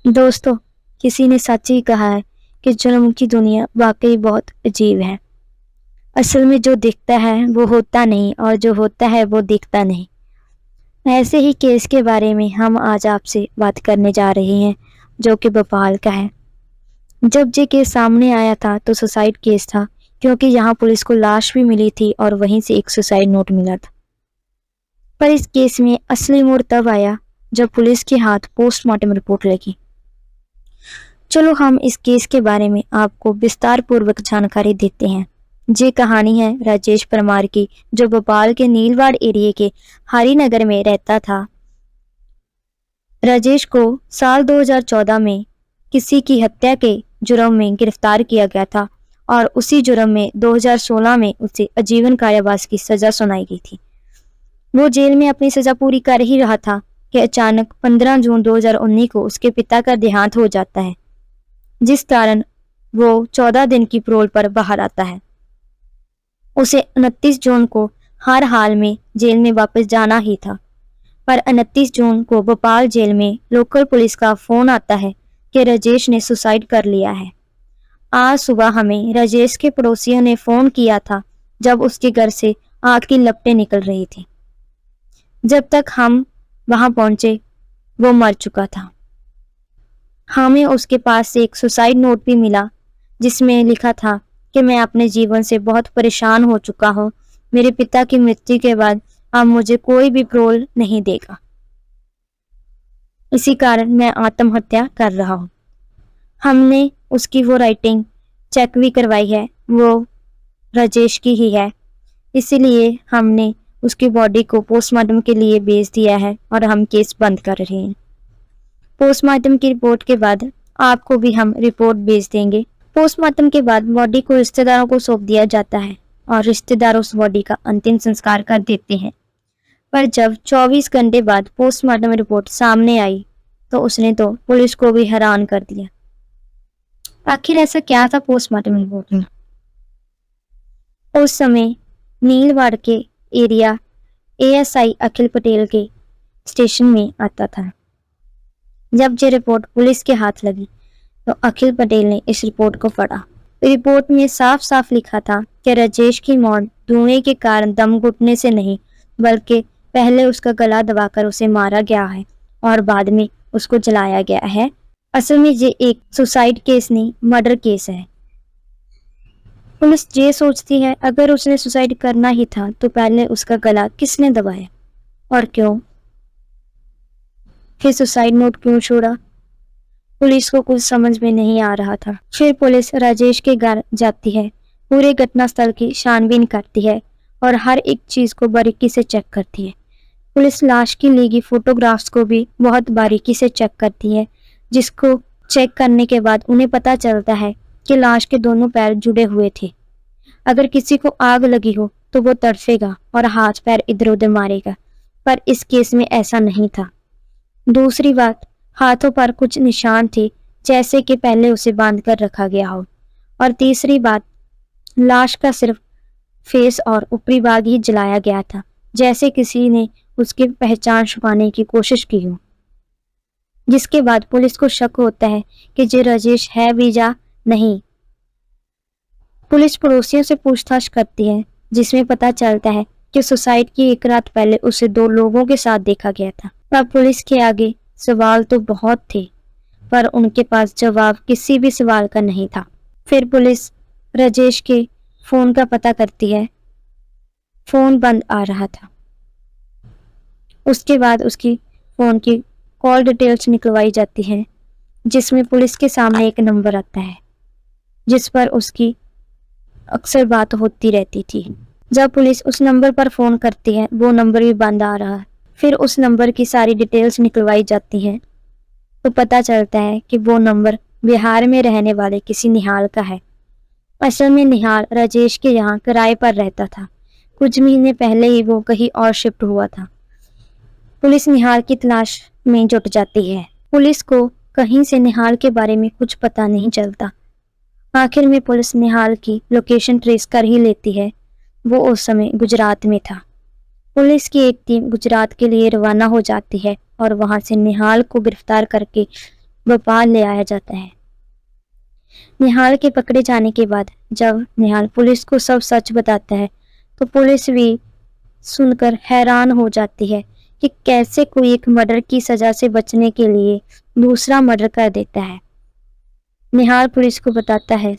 दोस्तों, किसी ने सच ही कहा है कि जुल्म की दुनिया वाकई बहुत अजीब है। असल में जो दिखता है वो होता नहीं और जो होता है वो दिखता नहीं। ऐसे ही केस के बारे में हम आज आपसे बात करने जा रहे हैं, जो कि भोपाल का है। जब ये केस सामने आया था तो सुसाइड केस था, क्योंकि यहाँ पुलिस को लाश भी मिली थी और वहीं से एक सुसाइड नोट मिला था। पर इस केस में असली मोड़ तब आया जब पुलिस के हाथ पोस्टमार्टम रिपोर्ट लगी। चलो हम इस केस के बारे में आपको विस्तार पूर्वक जानकारी देते हैं। ये कहानी है राजेश परमार की, जो भोपाल के नीलवाड़ एरिया के हरिनगर में रहता था। राजेश को साल 2014 में किसी की हत्या के जुर्म में गिरफ्तार किया गया था और उसी जुर्म में 2016 में उसे आजीवन कारावास की सजा सुनाई गई थी। वो जेल में अपनी सजा पूरी कर ही रहा था कि अचानक 15 जून 2019 को उसके पिता का देहांत हो जाता है, जिस कारण वो 14 दिन की पैरोल पर बाहर आता है। उसे 29 जून को हर हाल में जेल में वापस जाना ही था, पर 29 जून को भोपाल जेल में लोकल पुलिस का फोन आता है कि राजेश ने सुसाइड कर लिया है। आज सुबह हमें राजेश के पड़ोसियों ने फोन किया था, जब उसके घर से आग की लपटें निकल रही थी। जब तक हम वहां पहुंचे वो मर चुका था। हमें उसके पास से एक सुसाइड नोट भी मिला, जिसमें लिखा था कि मैं अपने जीवन से बहुत परेशान हो चुका हूँ। मेरे पिता की मृत्यु के बाद अब मुझे कोई भी पैरोल नहीं देगा, इसी कारण मैं आत्महत्या कर रहा हूँ। हमने उसकी वो राइटिंग चेक भी करवाई है, वो राजेश की ही है। इसीलिए हमने उसकी बॉडी को पोस्टमार्टम के लिए भेज दिया है और हम केस बंद कर रहे हैं। पोस्टमार्टम की रिपोर्ट के बाद आपको भी हम रिपोर्ट भेज देंगे। पोस्टमार्टम के बाद बॉडी को रिश्तेदारों को सौंप दिया जाता है और रिश्तेदार उस बॉडी का अंतिम संस्कार कर देते हैं। पर जब 24 घंटे बाद पोस्टमार्टम रिपोर्ट सामने आई तो उसने तो पुलिस को भी हैरान कर दिया। आखिर ऐसा क्या था पोस्टमार्टम रिपोर्ट में? उस समय नीलवाड़ के एरिया एएसआई अखिल पटेल के स्टेशन में आता था। जब ये रिपोर्ट पुलिस के हाथ लगी तो अखिल पटेल ने इस रिपोर्ट को पढ़ा। रिपोर्ट में साफ साफ लिखा था कि राजेश की मौत धुएं के कारण दम घुटने से नहीं, बल्कि पहले उसका गला दबाकर उसे मारा गया है और बाद में उसको जलाया गया है। असल में ये एक सुसाइड केस नहीं, मर्डर केस है। पुलिस ये सोचती है अगर उसने सुसाइड करना ही था तो पहले उसका गला किसने दबाया और क्यों? फिर सुसाइड नोट क्यों छोड़ा? पुलिस को कुछ समझ में नहीं आ रहा था। फिर पुलिस राजेश के घर जाती है, पूरे घटनास्थल की छानबीन करती है और हर एक चीज को बारीकी से चेक करती है। पुलिस लाश की ली गई फोटोग्राफ्स को भी बहुत बारीकी से चेक करती है, जिसको चेक करने के बाद उन्हें पता चलता है कि लाश के दोनों पैर जुड़े हुए थे। अगर किसी को आग लगी हो तो वो तड़फेगा और हाथ पैर इधर उधर मारेगा, पर इस केस में ऐसा नहीं था। दूसरी बात, हाथों पर कुछ निशान थे, जैसे कि पहले उसे बांध कर रखा गया हो। और तीसरी बात, लाश का सिर्फ फेस और ऊपरी भाग ही जलाया गया था, जैसे किसी ने उसकी पहचान छुपाने की कोशिश की हो। जिसके बाद पुलिस को शक होता है कि ये राजेश है भी या नहीं। पुलिस पड़ोसियों से पूछताछ करती है, जिसमें पता चलता है कि सुसाइड की एक रात पहले उसे 2 लोगों के साथ देखा गया था। पर पुलिस के आगे सवाल तो बहुत थे, पर उनके पास जवाब किसी भी सवाल का नहीं था। फिर पुलिस राजेश के फोन का पता करती है, फोन बंद आ रहा था। उसके बाद उसकी फोन की कॉल डिटेल्स निकलवाई जाती है, जिसमें पुलिस के सामने एक नंबर आता है जिस पर उसकी अक्सर बात होती रहती थी। जब पुलिस उस नंबर पर फोन करती है, वो नंबर भी बंद आ रहा है। फिर उस नंबर की सारी डिटेल्स निकलवाई जाती हैं तो पता चलता है कि वो नंबर बिहार में रहने वाले किसी निहाल का है। असल में निहाल राजेश के यहाँ किराए पर रहता था। कुछ महीने पहले ही वो कहीं और शिफ्ट हुआ था। पुलिस निहाल की तलाश में जुट जाती है। पुलिस को कहीं से निहाल के बारे में कुछ पता नहीं चलता। आखिर में पुलिस निहाल की लोकेशन ट्रेस कर ही लेती है। वो उस समय गुजरात में था। पुलिस की एक टीम गुजरात के लिए रवाना हो जाती है और वहां से निहाल को गिरफ्तार करके भोपाल ले आया जाता है। निहाल के पकड़े जाने के बाद जब निहाल पुलिस को सब सच बताता है तो पुलिस भी सुनकर हैरान हो जाती है कि कैसे कोई एक मर्डर की सजा से बचने के लिए दूसरा मर्डर कर देता है। निहाल पुलिस को बताता है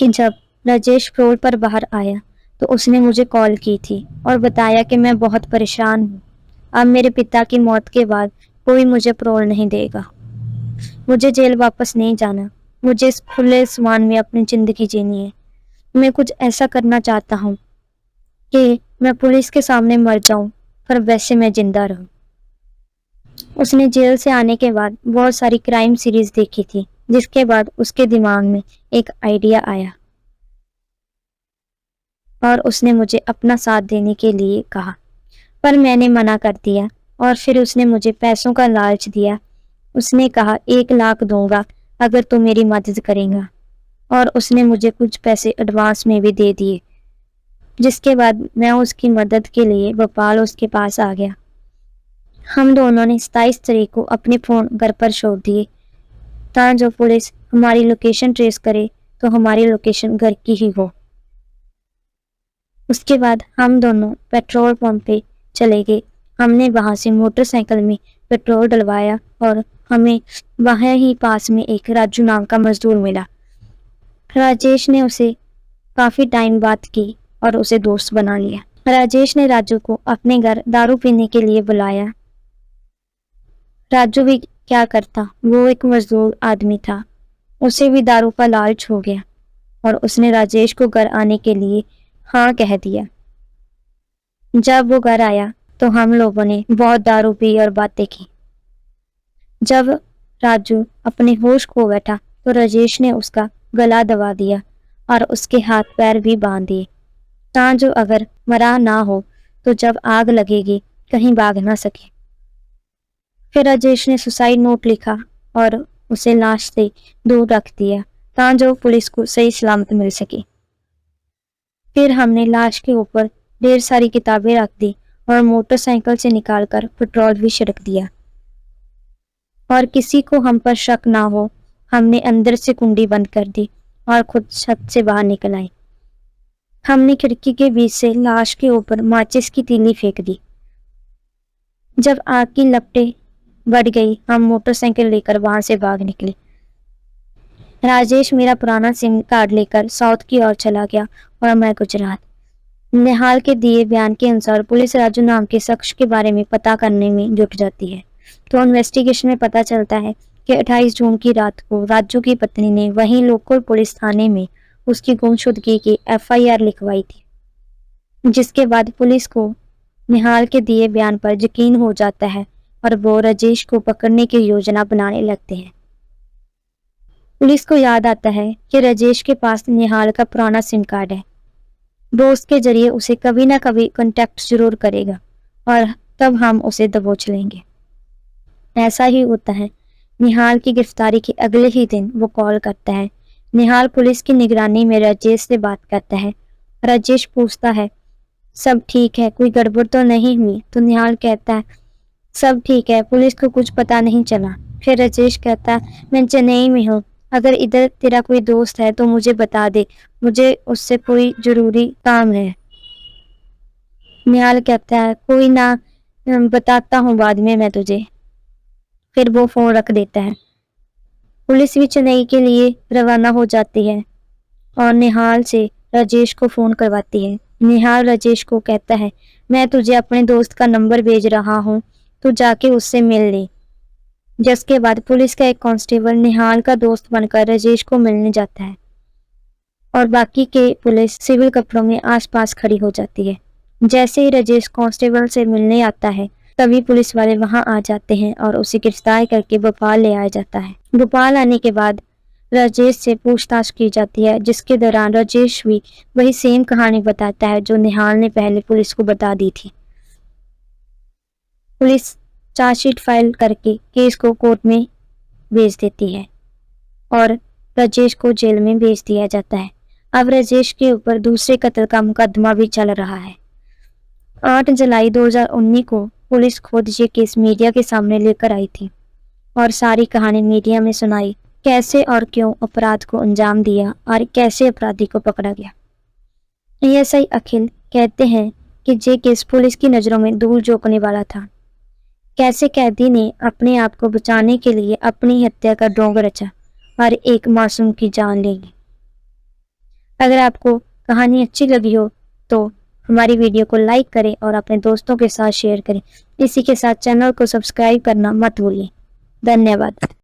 कि जब राजेश पेरोल पर बाहर आया तो उसने मुझे कॉल की थी और बताया कि मैं बहुत परेशान हूँ। अब मेरे पिता की मौत के बाद कोई मुझे पेरोल नहीं देगा। मुझे जेल वापस नहीं जाना। मुझे इस खुले आसमान में अपनी जिंदगी जीनी है। मैं कुछ ऐसा करना चाहता हूँ कि मैं पुलिस के सामने मर जाऊं पर वैसे मैं जिंदा रहूं। उसने जेल से आने के बाद बहुत सारी क्राइम सीरीज देखी थी, जिसके बाद उसके दिमाग में एक आइडिया आया और उसने मुझे अपना साथ देने के लिए कहा, पर मैंने मना कर दिया और फिर उसने मुझे पैसों का लालच दिया। उसने कहा 1 लाख दूंगा अगर तू मेरी मदद करेगा और उसने मुझे कुछ पैसे एडवांस में भी दे दिए, जिसके बाद मैं उसकी मदद के लिए भोपाल उसके पास आ गया। हम दोनों ने 27 तारीख को अपने फोन घर पर छोड़ दिए ताकि जो पुलिस हमारी लोकेशन ट्रेस करे तो हमारी लोकेशन घर की ही हो। उसके बाद हम दोनों पेट्रोल पंप पे चले गए। हमने वहां से मोटरसाइकिल में पेट्रोल डलवाया और हमें वहां ही पास में एक राजू नाम का मजदूर मिला। राजेश ने उसे काफी टाइम बात की और उसे दोस्त बना लिया। राजेश ने राजू को अपने घर दारू पीने के लिए बुलाया। राजू भी क्या करता, वो एक मजदूर आदमी था। उसे भी दारू का लालच हो गया और उसने राजेश को घर आने के लिए हाँ कह दिया। जब वो घर आया तो हम लोगों ने बहुत दारू पी और बातें की। जब राजू अपने होश खो बैठा तो राजेश ने उसका गला दबा दिया और उसके हाथ पैर भी बांध दिए ताकि जो अगर मरा ना हो तो जब आग लगेगी कहीं भाग ना सके। फिर राजेश ने सुसाइड नोट लिखा और उसे लाश से दूर रख दिया ताकि जो पुलिस को सही सलामत मिल सके। फिर हमने लाश के ऊपर ढेर सारी किताबें रख दी और मोटरसाइकिल से निकालकर पेट्रोल भी छिड़क दिया और किसी को हम पर शक ना हो हमने अंदर से कुंडी बंद कर दी और खुद छत से बाहर निकल आए। हमने खिड़की के बीच से लाश के ऊपर माचिस की तीली फेंक दी। जब आग की लपटें बढ़ गई हम मोटरसाइकिल लेकर वहां से भाग निकले। राजेश मेरा पुराना सिम कार्ड लेकर साउथ की ओर चला गया और मैं गुजरात। निहाल के दिए बयान के अनुसार पुलिस राजू नाम के शख्स के बारे में पता करने में जुट जाती है तो इन्वेस्टिगेशन में पता चलता है कि 28 जून की रात को राजू की पत्नी ने वहीं लोकल पुलिस थाने में उसकी गुमशुदगी की FIR लिखवाई थी, जिसके बाद पुलिस को निहाल के दिए बयान पर यकीन हो जाता है और वो राजेश को पकड़ने की योजना बनाने लगते हैं। पुलिस को याद आता है कि राजेश के पास निहाल का पुराना सिम कार्ड है। वो उसके जरिए उसे कभी ना कभी कांटेक्ट जरूर करेगा और तब हम उसे दबोच लेंगे। ऐसा ही होता है। निहाल की गिरफ्तारी के अगले ही दिन वो कॉल करता है। निहाल पुलिस की निगरानी में राजेश से बात करता है। राजेश पूछता है सब ठीक है, कोई गड़बड़ तो नहीं हुई? तो निहाल कहता है सब ठीक है, पुलिस को कुछ पता नहीं चला। फिर राजेश कहता है मैं चेन्नई में हूँ, अगर इधर तेरा कोई दोस्त है तो मुझे बता दे, मुझे उससे कोई जरूरी काम है। निहाल कहता है कोई ना, बताता हूँ बाद में मैं तुझे। फिर वो फोन रख देता है। पुलिस भी चेन्नई के लिए रवाना हो जाती है और निहाल से राजेश को फोन करवाती है। निहाल राजेश को कहता है मैं तुझे अपने दोस्त का नंबर भेज रहा हूँ, तू जाके उससे मिल ले। जिसके बाद पुलिस का एक कांस्टेबल निहाल का दोस्त बनकर राजेश को मिलने जाता है और बाकी के पुलिस सिविल कपड़ों में आसपास खड़ी हो जाती है। जैसे ही राजेश कांस्टेबल से मिलने आता है तभी पुलिस वाले वहां आ जाते हैं और उसे गिरफ्तार करके भोपाल ले आया जाता है। भोपाल आने के बाद राजेश से पूछताछ की जाती है, जिसके दौरान राजेश भी वही सेम कहानी बताता है जो निहाल ने पहले पुलिस को बता दी थी। पुलिस चार्जशीट फाइल करके केस को कोर्ट में भेज देती है और राजेश को जेल में भेज दिया जाता है। अब राजेश के ऊपर दूसरे कत्ल का मुकदमा भी चल रहा है। 8 जुलाई 2019 को पुलिस खुद ये केस मीडिया के सामने लेकर आई थी और सारी कहानी मीडिया में सुनाई, कैसे और क्यों अपराध को अंजाम दिया और कैसे अपराधी को पकड़ा गया। एएसआई अखिल कहते हैं कि ये केस पुलिस की नज़रों में धूल झोंकने वाला था। कैसे कैदी ने अपने आप को बचाने के लिए अपनी हत्या का ढोंग रचा और एक मासूम की जान ले ली। अगर आपको कहानी अच्छी लगी हो तो हमारी वीडियो को लाइक करें और अपने दोस्तों के साथ शेयर करें। इसी के साथ चैनल को सब्सक्राइब करना मत भूलिए। धन्यवाद।